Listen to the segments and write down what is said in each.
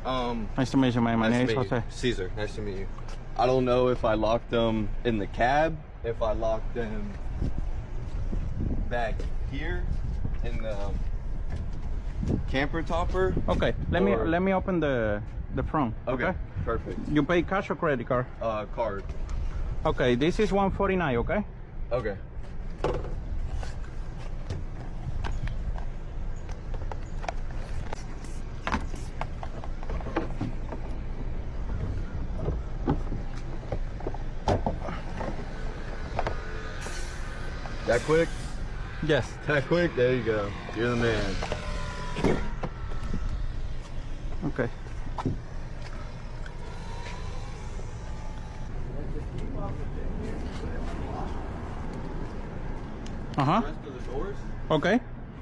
Nice to meet you, man. My name is Jose. Caesar, nice to meet you. I don't know if I locked them in the cab, if I locked them back here in the camper topper. Okay, let me open the front. Okay, perfect. You pay cash or credit card? Card. Okay, this is 149. Okay. Okay. That quick? Yes. That quick? There you go. You're the man. Okay. Uh-huh. The rest of the doors? Okay.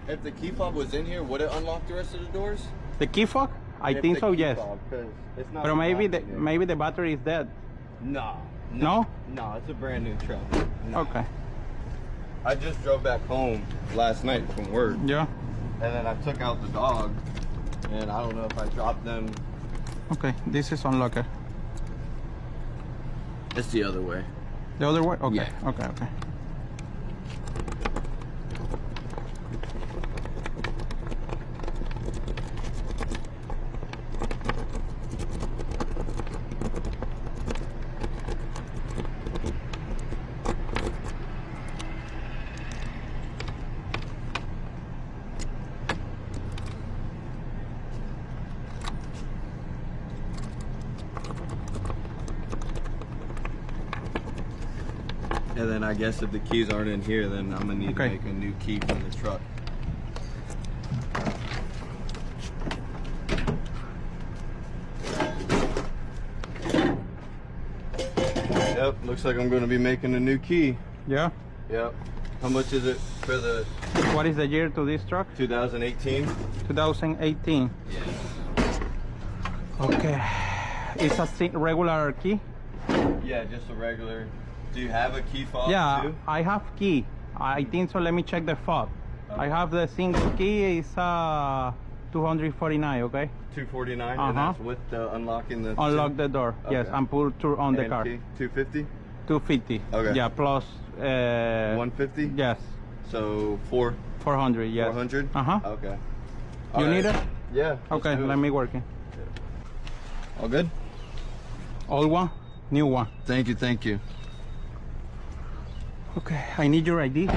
If the key fob was in here, would it unlock the rest of the doors? The key fob? I think so, yes. It's not, but maybe the battery is dead. No. No? No, it's a brand new truck. No. Okay. I just drove back home last night from work. Yeah. And then I took out the dog, and I don't know if I dropped them. Okay, this is unlocker. It's the other way. The other way? Okay. Yeah. Okay. And then I guess if the keys aren't in here, then I'm gonna need to make a new key for the truck. Yep, looks like I'm gonna be making a new key. Yeah? Yep. How much is it for the... What is the year to this truck? 2018. 2018. Yes. Okay. It's a regular key? Yeah, just a regular. Do you have a key fob too? I have key. I think so. Let me check the fob. I have the single key. It's 249. Okay. 249. And that's with the unlocking the. Unlock the door. Okay. Yes, and put on the car. 250. 250. Okay. Yeah, plus. 150. Yes. So 400. Yes. 400. Okay. You need it? Yeah. Okay. Let me work it. All good. Old one, new one. Thank you. Thank you. Okay, I need your ID.